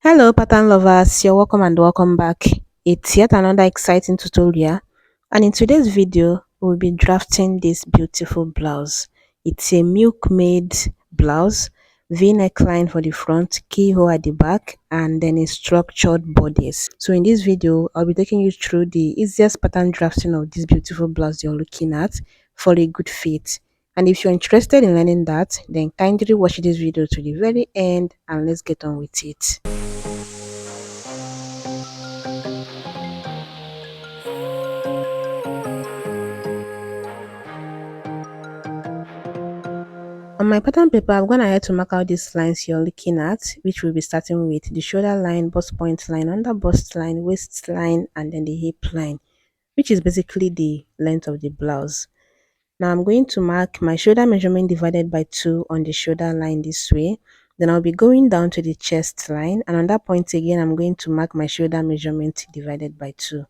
Hello pattern lovers, you're welcome and welcome back. It's yet another exciting tutorial, and in today's video we'll be drafting this beautiful blouse. It's a Milkmaid blouse, V-neckline for the front, keyhole at the back, and then a structured bodice. So in this video I'll be taking you through the easiest pattern drafting of this beautiful blouse you're looking at for a good fit. And if you're interested in learning that, then kindly watch this video to the very end and let's get on with it. On my pattern paper, I'm going ahead to mark out these lines you're looking at, which we'll be starting with the shoulder line, bust point line, under bust line, waist line, and then the hip line, which is basically the length of the blouse. Now I'm going to mark my shoulder measurement divided by 2 on the shoulder line this way. Then I'll be going down to the chest line, and on that point again, I'm going to mark my shoulder measurement divided by 2.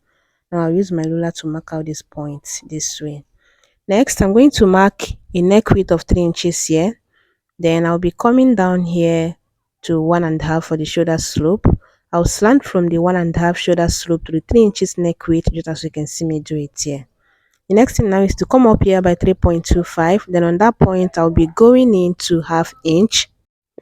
Now I'll use my ruler to mark out this point this way. Next, I'm going to mark a neck width of 3 inches here. Then I'll be coming down here to 1.5 for the shoulder slope. I'll slant from the 1.5 shoulder slope to the 3 inches neck width, just as you can see me do it here. The next thing now is to come up here by 3.25. Then on that point, I'll be going into 1/2 inch.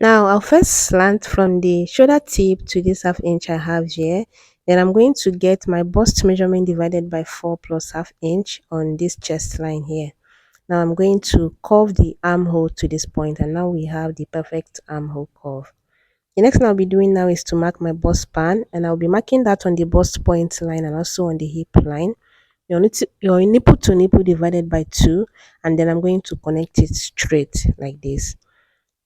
Now I'll first slant from the shoulder tip to this 1/2 inch I have here. Then I'm going to get my bust measurement divided by 4 plus 1/2 inch on this chest line here. Now I'm going to curve the armhole to this point, and now we have the perfect armhole curve. The next thing I'll be doing now is to mark my bust span, and I'll be marking that on the bust point line and also on the hip line. Your nipple to nipple divided by 2, and then I'm going to connect it straight like this.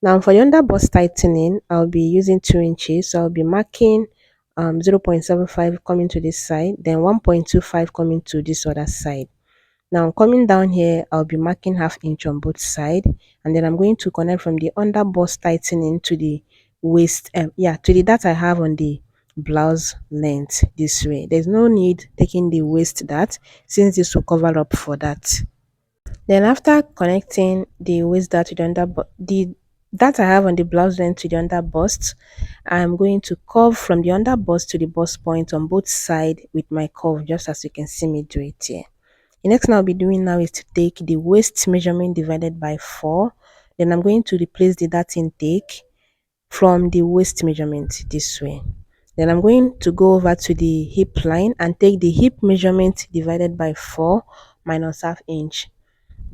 Now for the under bust tightening, I'll be using 2 inches, so I'll be marking 0.75 coming to this side, then 1.25 coming to this other side. Now coming down here, I'll be marking 1/2 inch on both sides, and then I'm going to connect from the under bust tightening to the waist, to the that I have on the blouse length this way. There's no need taking the waist dart, since this will cover up for that. Then after connecting the waist dart to the the that I have on the blouse length to the under bust, I'm going to curve from the under bust to the bust point on both sides with my curve, just as you can see me do it here. The next thing I'll be doing now is to take the waist measurement divided by 4. Then I'm going to replace the dart intake from the waist measurement this way. Then I'm going to go over to the hip line and take the hip measurement divided by 4 minus 1/2 inch.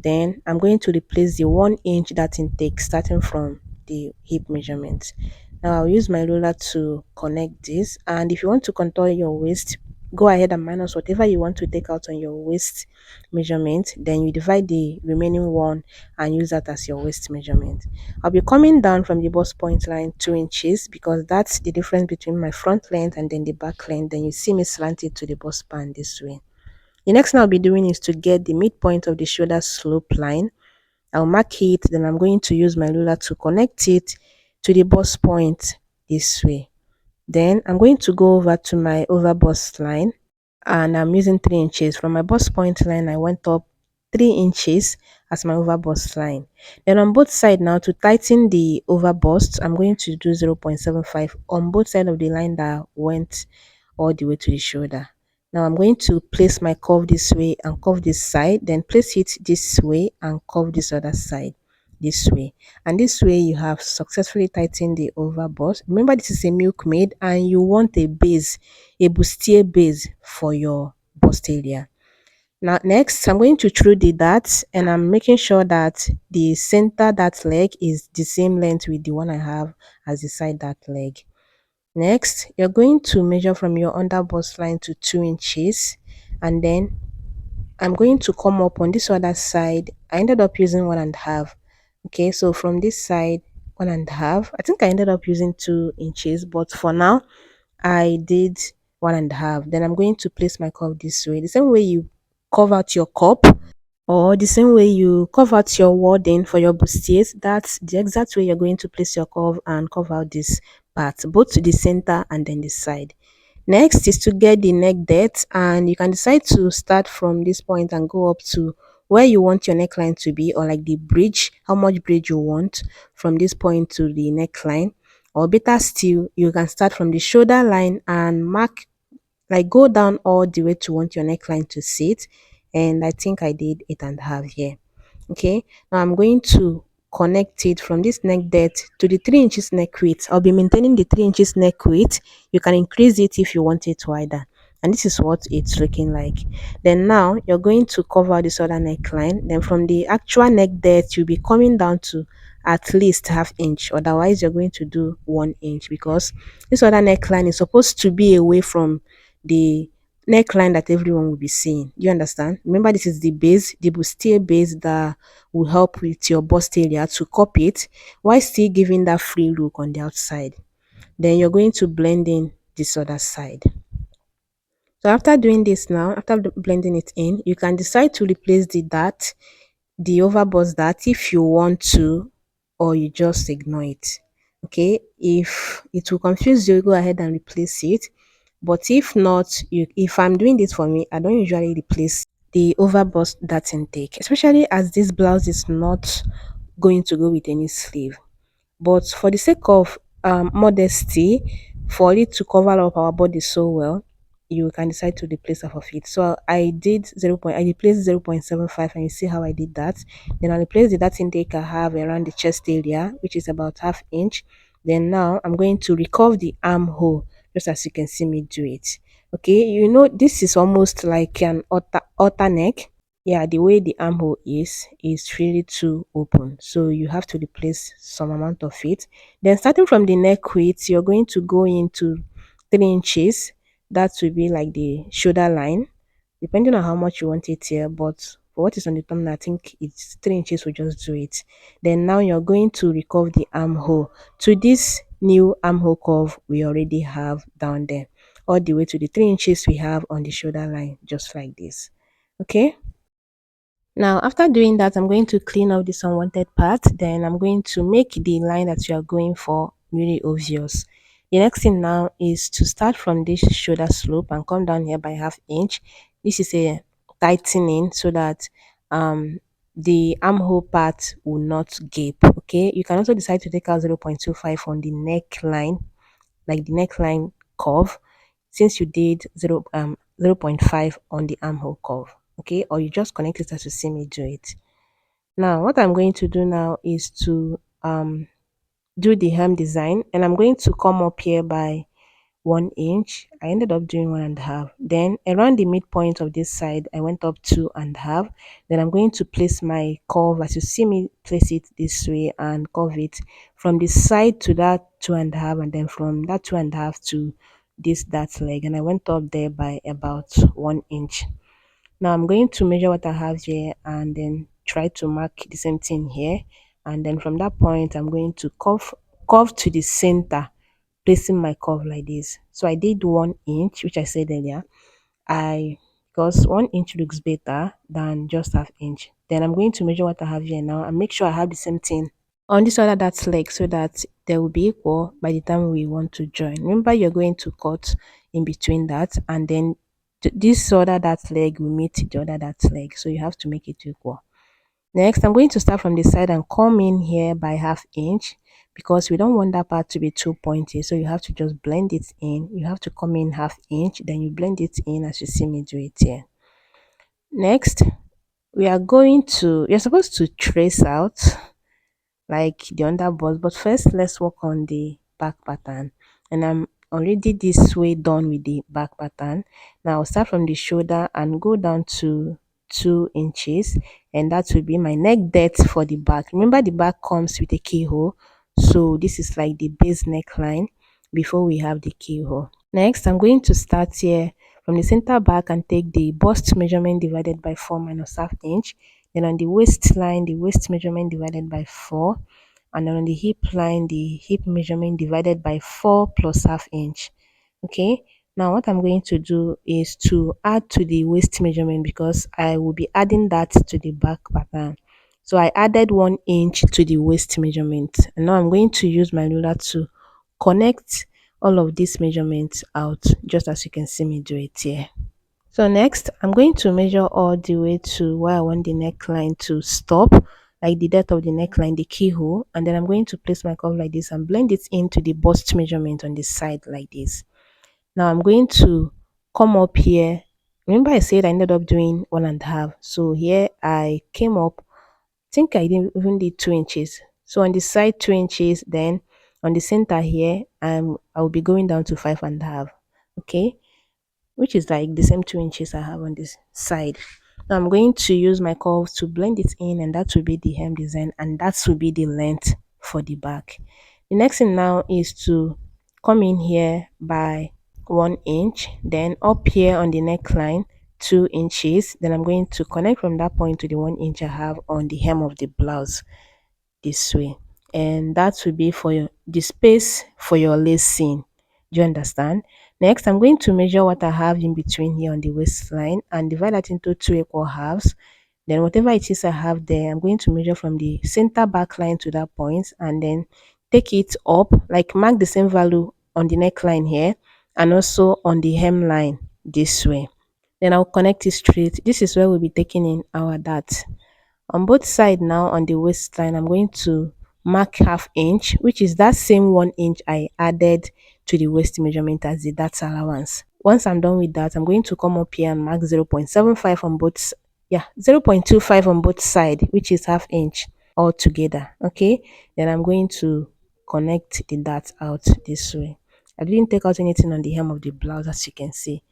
Then I'm going to replace the 1 inch dart intake starting from the hip measurement. Now I'll use my ruler to connect this, and if you want to contour your waist, go ahead and minus whatever you want to take out on your waist measurement. Then you divide the remaining one and use that as your waist measurement. I'll be coming down from the bust point line 2 inches, because that's the difference between my front length and then the back length. Then you see me slant it to the bust band this way. The next thing I'll be doing is to get the midpoint of the shoulder slope line. I'll mark it, then I'm going to use my ruler to connect it to the bust point this way. Then I'm going to go over to my over bust line, and I'm using 3 inches. From my bust point line, I went up 3 inches as my over bust line. Then on both sides now, to tighten the over bust, I'm going to do 0.75 on both sides of the line that went all the way to the shoulder. Now I'm going to place my curve this way and curve this side, then place it this way and curve this other side this way. And this way you have successfully tightened the over bust. Remember, this is a Milkmaid and you want a base, a bustier base for your bust area. Now next, I'm going to through the darts, and I'm making sure that the center dart leg is the same length with the one I have as the side dart leg. Next, you're going to measure from your under bust line to 2 inches, and then I'm going to come up on this other side. I ended up using 1.5. Okay, so from this side, 1.5. I think I ended up using 2 inches, but for now, I did 1.5. Then I'm going to place my curve this way, the same way you curve out your cup, or the same way you curve out your wording for your bustiers. That's the exact way you're going to place your curve and curve out this part, both to the center and then the side. Next is to get the neck depth, and you can decide to start from this point and go up to where you want your neckline to be, or like the bridge, how much bridge you want from this point to the neckline. Or better still, you can start from the shoulder line and mark, like go down all the way to want your neckline to sit. And I think I did 8.5 here. Okay, now I'm going to connect it from this neck depth to the 3 inches neck width. I'll be maintaining the 3 inches neck width. You can increase it if you want it wider. And this is what it's looking like. Then now you're going to cover this other neckline. Then from the actual neck depth, you'll be coming down to at least half inch. Otherwise, you're going to do 1 inch, because this other neckline is supposed to be away from the neckline that everyone will be seeing. You understand? Remember, this is the base, the bustier base that will help with your bust area to copy it while still giving that free look on the outside. Then you're going to blend in this other side. So after doing this now, after blending it in, you can decide to replace the dart, the overbust dart if you want to, or you just ignore it. Okay, if it will confuse you, go ahead and replace it. But if not, if I'm doing this for me, I don't usually replace the overbust dart intake, especially as this blouse is not going to go with any sleeve. But for the sake of modesty, for it to cover up our body so well, you can decide to replace half of it. So I did I replaced 0.75, and you see how I did that. Then I replaced the dart intake I have around the chest area, which is about half inch. Then now I'm going to recurve the armhole, just as you can see me do it. Okay, you know, this is almost like an otter neck. Yeah, the way the armhole is really too open, so you have to replace some amount of it. Then starting from the neck width, you're going to go into 3 inches. That will be like the shoulder line, depending on how much you want it here. But for what is on the thumbnail, I think it's 3 inches will just do it. Then now you're going to recurve the armhole to this new armhole curve we already have down there, all the way to the 3 inches we have on the shoulder line, just like this. Okay, now, after doing that, I'm going to clean up this unwanted part. Then I'm going to make the line that you are going for really obvious. The next thing now is to start from this shoulder slope and come down here by half inch. This is a tightening so that the armhole part will not gape. Okay, you can also decide to take out 0.25 on the neckline, like the neckline curve, since you did 0.5 on the armhole curve. Okay, or you just connect it as you see me do it. Now what I'm going to do now is to do the hem design, and I'm going to come up here by 1 inch. I ended up doing 1.5. Then around the midpoint of this side, I went up 2.5. Then I'm going to place my curve as you see me place it this way and curve it from the side to that 2.5, and then from that 2.5 to this that leg. And I went up there by about 1 inch. Now I'm going to measure what I have here and then try to mark the same thing here. And then from that point, I'm going to curve to the center, placing my curve like this. So I did 1 inch, which I said earlier. I Because 1 inch looks better than just half inch. Then I'm going to measure what I have here now and make sure I have the same thing on this other that leg, so that they will be equal by the time we want to join. Remember, you're going to cut in between that, and then this other that leg will meet the other that leg, so you have to make it equal. Next, I'm going to start from the side and come in here by half inch, because we don't want that part to be too pointy, so you have to just blend it in. You have to come in half inch, then you blend it in as you see me do it here. Next, you're supposed to trace out like the underbust, but first let's work on the back pattern. And I'm already this way done with the back pattern. Now I'll start from the shoulder and go down to 2 inches, and that will be my neck depth for the back. Remember, the back comes with a keyhole, so this is like the base neckline before we have the keyhole. Next, I'm going to start here from the center back and take the bust measurement divided by 4 minus half inch. Then on the waistline, the waist measurement divided by 4. And then on the hip line, the hip measurement divided by 4 plus half inch. Okay. Now what I'm going to do is to add to the waist measurement, because I will be adding that to the back pattern. So I added 1 inch to the waist measurement. And now I'm going to use my ruler to connect all of these measurements out, just as you can see me do it here. So next, I'm going to measure all the way to where I want the neckline to stop. like the depth of the neckline, the keyhole, and then I'm going to place my curve like this and blend it into the bust measurement on the side like this. Now I'm going to come up here. Remember I said I ended up doing 1.5. So here I came up, think I didn't even did 2 inches. So on the side 2 inches, then on the center here, I'll be going down to 5.5. Okay, which is like the same 2 inches I have on this side. Now I'm going to use my curve to blend it in, and that will be the hem design, and that will be the length for the back. The next thing now is to come in here by 1 inch, then up here on the neckline 2 inches. Then I'm going to connect from that point to the 1 inch I have on the hem of the blouse this way, and that will be for the space for your lacing. Do you understand? Next, I'm going to measure what I have in between here on the waistline and divide that into two equal halves. Then whatever it is I have there, I'm going to measure from the center back line to that point, and then take it up, like mark the same value on the neckline here and also on the hemline this way. Then I'll connect it straight. This is where we'll be taking in our dart. On both sides now on the waistline, I'm going to mark half inch, which is that same 1 inch I added to the waist measurement as the dart allowance. Once I'm done with that, I'm going to come up here and mark 0.75 on both, 0.25 on both sides, which is half inch all together. Okay, then I'm going to connect the dart out this way. I didn't take out anything on the hem of the blouse, as you can see.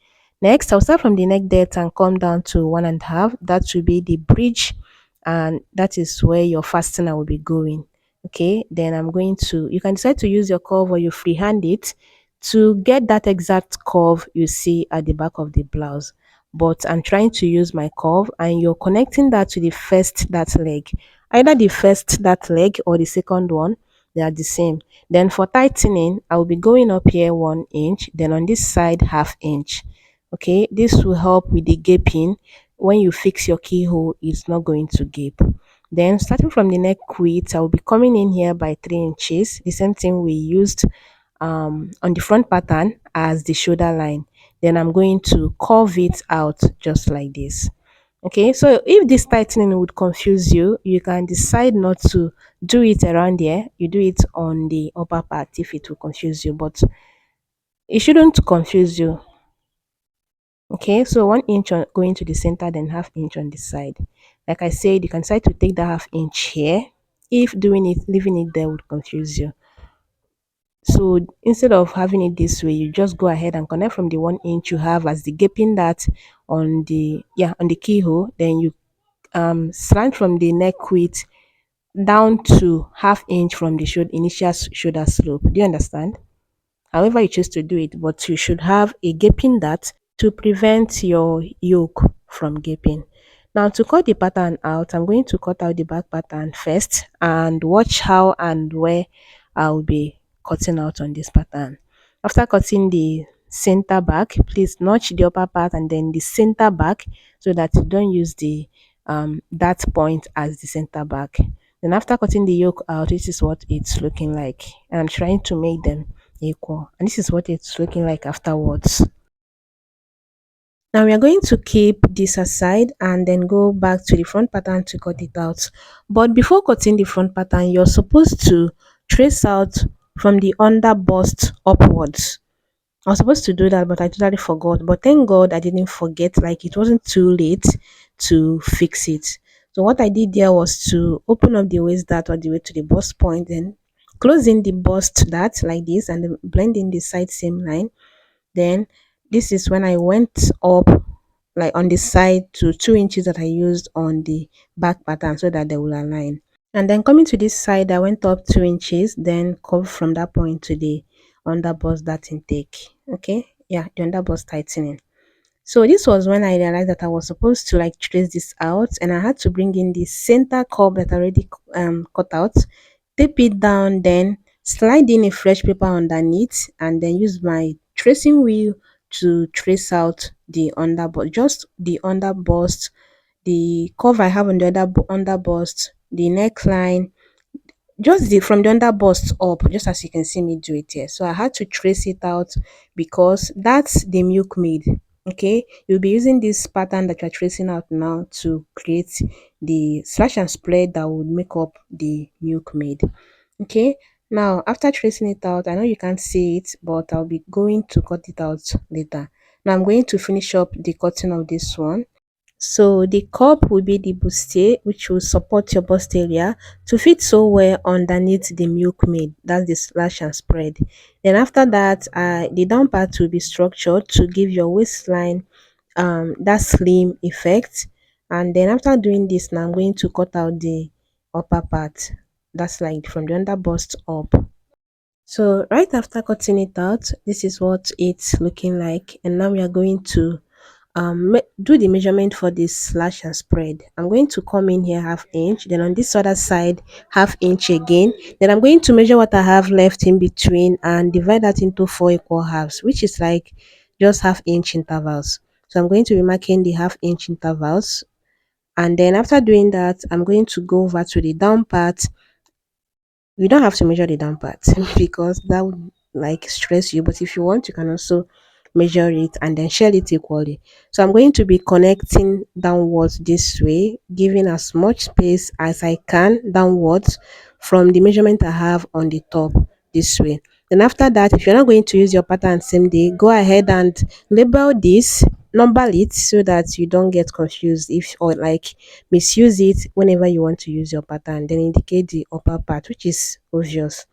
Next, I'll start from the neck depth and come down to 1.5. That will be the bridge, and that is where your fastener will be going. Okay, then I'm going to, you can decide to use your curve or you freehand it to get that exact curve you see at the back of the blouse. But I'm trying to use my curve, and you're connecting that to the first that leg. Either the first that leg or the second one, they are the same. Then for tightening, I'll be going up here 1 inch, then on this side half inch. Okay, this will help with the gaping. When you fix your keyhole, it's not going to gape. Then starting from the neck width, I'll be coming in here by 3 inches, the same thing we used on the front pattern as the shoulder line. Then I'm going to curve it out just like this. Okay, so if this tightening would confuse you, you can decide not to do it around here. You do it on the upper part if it will confuse you, but it shouldn't confuse you. Okay, so 1 inch going to the center, then half inch on the side. Like I said, you can decide to take that half inch here if doing it, leaving it there would confuse you. So instead of having it this way, you just go ahead and connect from the 1 inch you have as the gaping that on the keyhole. Then you slant from the neck width down to half inch from the initial shoulder slope. Do you understand? However you choose to do it, but you should have a gaping dart to prevent your yoke from gaping. Now to cut the pattern out, I'm going to cut out the back pattern first and watch how and where I'll be cutting out on this pattern. After cutting the center back, please notch the upper part and then the center back so that you don't use the that point as the center back. Then after cutting the yoke out, this is what it's looking like. And I'm trying to make them equal, and this is what it's looking like afterwards. Now we are going to keep this aside and then go back to the front pattern to cut it out. But before cutting the front pattern, you're supposed to trace out from the under bust upwards. I was supposed to do that, but I totally forgot. But thank God I didn't forget, like it wasn't too late to fix it. So what I did there was to open up the waist dart all the way to the bust point, then close in the bust dart like this, and then blend in the side same line. Then this is when I went up like on the side to 2 inches that I used on the back pattern so that they will align. And then coming to this side, I went up 2 inches, then curve from that point to the under bust dart intake. Okay, yeah, the under bust tightening. So this was when I realized that I was supposed to like trace this out, and I had to bring in the center curve that I already cut out, tape it down, then slide in a fresh paper underneath, and then use my tracing wheel to trace out the under bust, just the under bust, the curve I have on the other under bust, the neckline, just the from the under bust up, just as you can see me do it here. So I had to trace it out because that's the Milkmaid. Okay, you'll be using this pattern that you're tracing out now to create the slash and spread that would make up the milkmaid. Okay, now after tracing it out, I know you can't see it, but I'll be going to cut it out later. Now I'm going to finish up the cutting of this one. So the cup will be the bustier, which will support your bust area to fit so well underneath the milkmaid. That's the slash and spread. Then after that, the down part will be structured to give your waistline that slim effect. And then after doing this, now I'm going to cut out the upper part. That's like from the under bust up. So right after cutting it out, this is what it's looking like. And now we are going to do the measurement for this slash and spread. I'm going to come in here half inch, then on this other side half inch again. Then I'm going to measure what I have left in between and divide that into 4 equal halves, which is like just half inch intervals. So I'm going to be marking the half inch intervals, and then after doing that, I'm going to go over to the down part. You don't have to measure the down part because that would like stress you, but if you want, you can also measure it and then share it equally. So I'm going to be connecting downwards this way, giving as much space as I can downwards from the measurement I have on the top this way. Then after that, if you're not going to use your pattern same day, go ahead and label this, number it so that you don't get confused if or like misuse it whenever you want to use your pattern. Then indicate the upper part, which is obvious.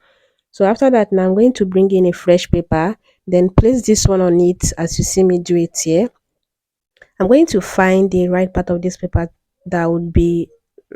So after that, now I'm going to bring in a fresh paper, then place this one on it as you see me do it here. I'm going to find the right part of this paper that would be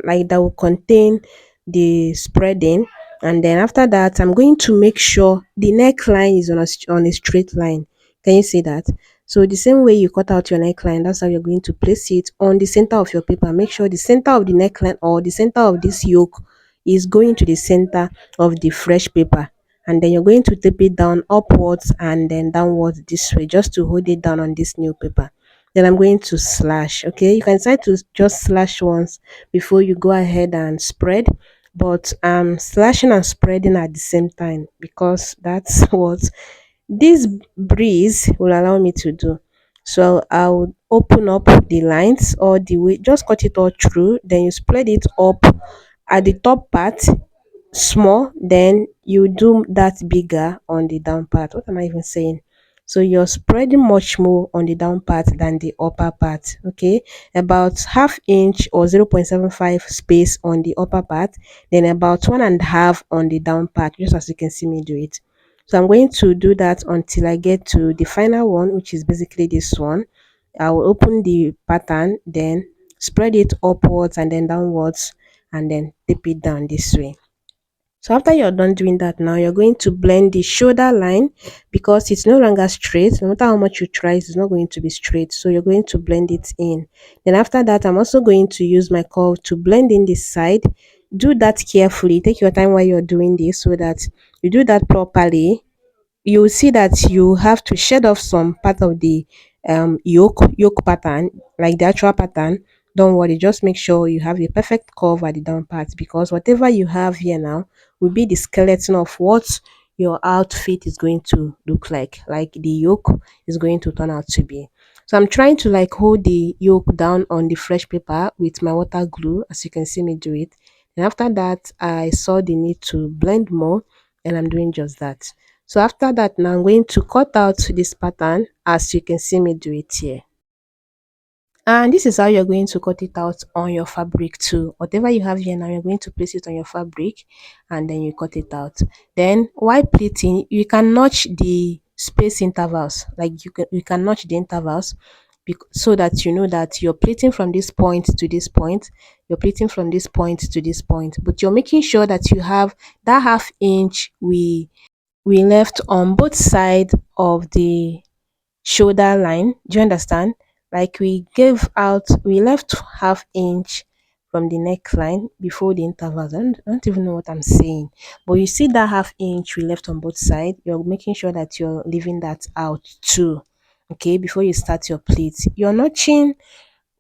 like that will contain the spreading, and then after that I'm going to make sure the neckline is on a straight line. Can you see that? So the same way you cut out your neckline, that's how you're going to place it on the center of your paper. Make sure the center of the neckline or the center of this yoke is going to the center of the fresh paper, and then you're going to tape it down upwards and then downwards this way just to hold it down on this new paper. Then I'm going to slash. Okay, you can decide to just slash once before you go ahead and spread, but I'm slashing and spreading at the same time because that's what this breeze will allow me to do. So I'll open up the lines all the way, just cut it all through, then you spread it up at the top part small, then you do that bigger on the down part. What am I even saying? So you're spreading much more on the down part than the upper part. Okay, about half inch or 0.75 space on the upper part, then about 1.5 on the down part, just as you can see me do it. So I'm going to do that until I get to the final one, which is basically this one. I will open the pattern, then spread it upwards and then downwards, and then tape it down this way. So after you're done doing that, now you're going to blend the shoulder line because it's no longer straight. No matter how much you try, it's not going to be straight. So you're going to blend it in. Then after that, I'm also going to use my curve to blend in this side. Do that carefully. Take your time while you're doing this so that you do that properly. You will see that you have to shed off some part of the yoke pattern, like the actual pattern. Don't worry, just make sure you have the perfect curve at the down part, because whatever you have here now will be the skeleton of what your outfit is going to look like the yoke is going to turn out to be. So I'm trying to like hold the yoke down on the fresh paper with my water glue, as you can see me do it. And after that, I saw the need to blend more, and I'm doing just that. So after that, now I'm going to cut out this pattern as you can see me do it here. And this is how you're going to cut it out on your fabric too. Whatever you have here now, you're going to place it on your fabric and then you cut it out. Then while pleating, you can notch the space intervals. Like you can notch the intervals so that you know that you're pleating from this point to this point, you're pleating from this point to this point, but you're making sure that you have that half inch we left on both sides of the shoulder line. Do you understand? Like we left half inch from the neckline before the intervals. I don't even know what I'm saying, but you see that half inch we left on both sides. You're making sure that you're leaving that out too. Okay, before you start your pleats, you're notching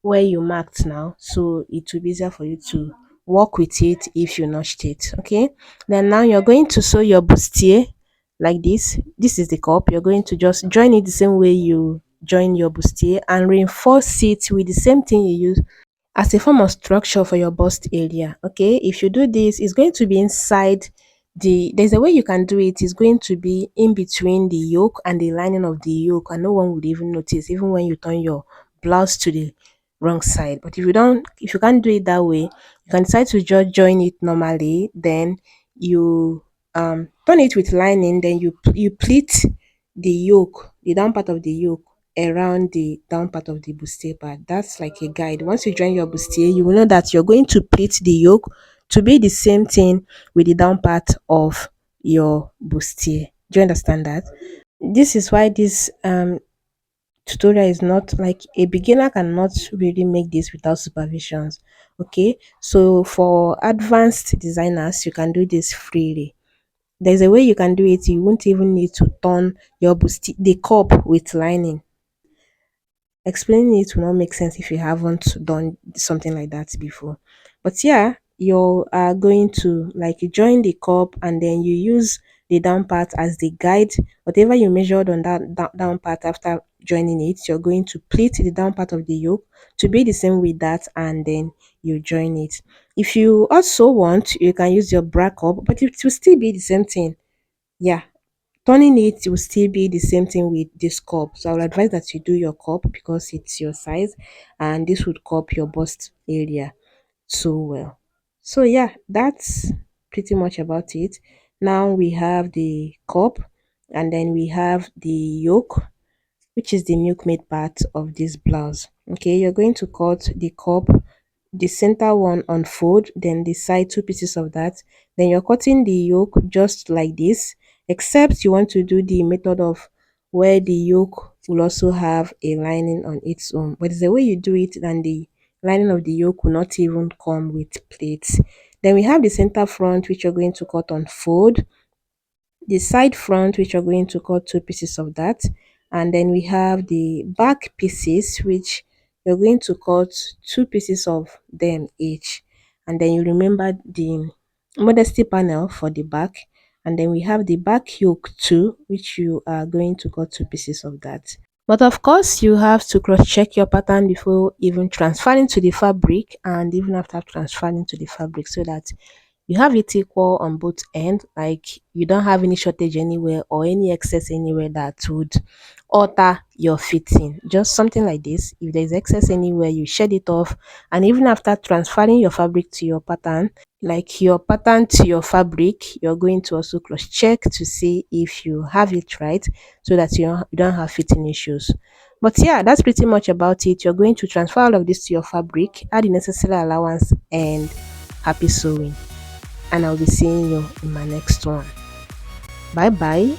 where you marked now, so it will be easier for you to work with it if you notched it. Okay, then now you're going to sew your bustier like this. This is the cup. You're going to just join it the same way you join your bustier and reinforce it with the same thing you use as a form of structure for your bust area. Okay, if you do this, it's going to be inside there's a way you can do it. It's going to be in between the yoke and the lining of the yoke, and no one would even notice, even when you turn your blouse to the wrong side. But if you can't do it that way, you can decide to just join it normally. Then you turn it with lining, then you pleat the yoke, the down part of the yoke around the down part of the bustier part. That's like a guide. Once you join your bustier, you will know that you're going to pleat the yoke to be the same thing with the down part of your bustier. Do you understand that? This is why this tutorial is not like a beginner cannot really make this without supervisions. Okay, so for advanced designers, you can do this freely. There's a way you can do it. You won't even need to turn your bustier, the cup with lining. Explaining it will not make sense if you haven't done something like that before. But yeah, you are going to like join the cup and then you use the down part as the guide. Whatever you measured on that down part after joining it, you're going to pleat the down part of the yoke to be the same with that, and then you join it. If you also want, you can use your bra cup, but it will still be the same thing. Yeah, turning it will still be the same thing with this cup. So I would advise that you do your cup because it's your size, and this would cup your bust area so well. So yeah, that's pretty much about it. Now we have the cup, and then we have the yoke, which is the milkmaid part of this blouse. Okay, you're going to cut the cup, the center one unfold, then the side two pieces of that. Then you're cutting the yoke just like this, except you want to do the method of where the yoke will also have a lining on its own. But the way you do it, and the lining of the yoke will not even come with plates. Then we have the center front, which you're going to cut on fold, the side front, which you're going to cut two pieces of that, and then we have the back pieces, which you're going to cut two pieces of them each. And then you remember the modesty panel for the back, and then we have the back yoke too, which you are going to cut two pieces of that. But of course, you have to cross check your pattern before even transferring to the fabric, and even after transferring to the fabric, so that you have it equal on both ends. Like you don't have any shortage anywhere or any excess anywhere that would alter your fitting. Just something like this. If there's excess anywhere, you shed it off. And even after transferring your fabric to your pattern, like your pattern to your fabric, you're going to also cross check to see if you have it right, so that you don't have fitting issues. But yeah, that's pretty much about it. You're going to transfer all of this to your fabric, add the necessary allowance, and happy sewing. And I'll be seeing you in my next one. Bye bye.